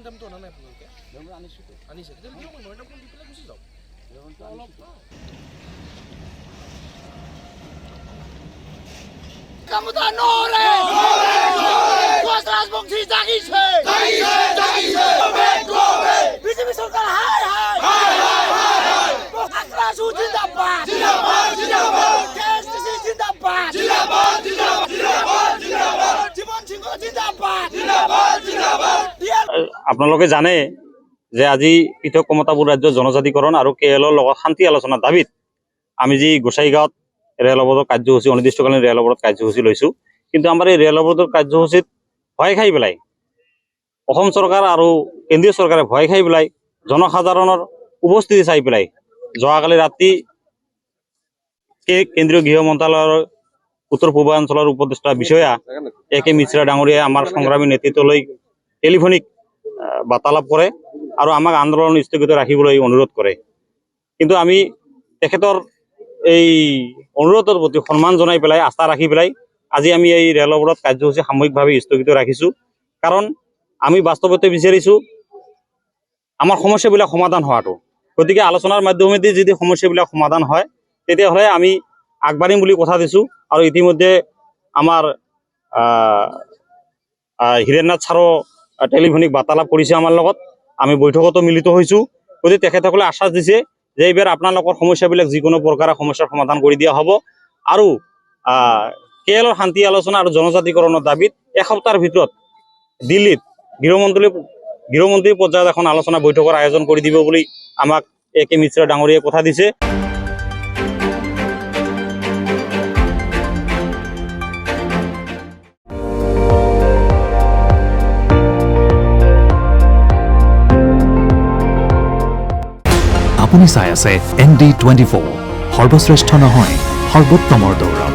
দামটো অনা নাই আপোনালোকে? আনিছে তেতিয়া দিয়ক, মই দামখন দি পেলাই গুচি যাওক অলপ। ক্ষমতা নহলে কোচ রাজবংশী জাগিছে বিজেপি সরকার হায় হায় আক্রাসু জিন্দাবাদ কেএসটিসি জিন্দাবাদ জীবন সিংহ জিন্দাবাদ। আপোনালোকে জানে যে আজি পৃথক কমতাপুৰ ৰাজ্যৰ জনজাতিকৰণ আৰু কেএলৰ লগত শান্তি আলোচনাৰ দাবীত আমি যি গোসাইগাঁৱত ৰেল অৱৰোধ কাৰ্যসূচী অনিৰ্দিষ্টকালীন ৰেল অৱৰোধ কাৰ্যসূচী লৈছোঁ। কিন্তু আমাৰ এই ৰেল অৱৰোধৰ কাৰ্যসূচীত ভয় খাই পেলাই অসম চৰকাৰ আৰু কেন্দ্ৰীয় চৰকাৰে ভয় খাই পেলাই জনসাধাৰণৰ উপস্থিতি চাই পেলাই যোৱাকালি ৰাতি কেন্দ্ৰীয় গৃহ মন্ত্ৰালয়ৰ উত্তৰ পূৰ্বাঞ্চলৰ উপদেষ্টা বিষয়া এ.কে. মিশ্ৰা ডাঙৰীয়াই আমাৰ সংগ্ৰামী নেতৃত্বলৈ টেলিফোনিক বাৰ্তালাপ কৰে আৰু আমাক আন্দোলন স্থগিত ৰাখিবলৈ অনুৰোধ কৰে। কিন্তু আমি তেখেতৰ এই অনুৰোধৰ প্ৰতি সন্মান জনাই পেলাই আস্থা ৰাখি পেলাই আজি আমি এই ৰেল অৱৰোধ কাৰ্যসূচী সাময়িকভাৱে স্থগিত ৰাখিছোঁ। কাৰণ আমি বাস্তৱতে বিচাৰিছোঁ আমাৰ সমস্যাবিলাক সমাধান হোৱাটো। গতিকে আলোচনাৰ মাধ্যমেদি যদি সমস্যাবিলাক সমাধান হয় তেতিয়াহ'লে আমি আগবাঢ়িম বুলি কথা দিছোঁ। আৰু ইতিমধ্যে আমাৰ হীৰেন্দ্ৰনাথ ছাৰো টেলিফোনিক বাৰ্তালাপ কৰিছে আমাৰ লগত, আমি বৈঠকতো মিলিত হৈছোঁ। গতিকে তেখেতসকলে আশ্বাস দিছে যে এইবাৰ আপোনালোকৰ সমস্যাবিলাক যিকোনো প্ৰকাৰে সমস্যাৰ সমাধান কৰি দিয়া হ'ব আৰু কেএলৰ শান্তি আলোচনা আৰু জনজাতিকৰণৰ দাবীত এসপ্তাহৰ ভিতৰত দিল্লীত গৃহমন্ত্ৰী পৰ্যায়ত এখন আলোচনা বৈঠকৰ আয়োজন কৰি দিব বুলি আমাক এ.কে. মিশ্ৰা ডাঙৰীয়াই কথা দিছে। আপুনি চাই আছে ND24, সৰ্বশ্ৰেষ্ঠ নহয় সৰ্বোত্তমৰ দৌৰ।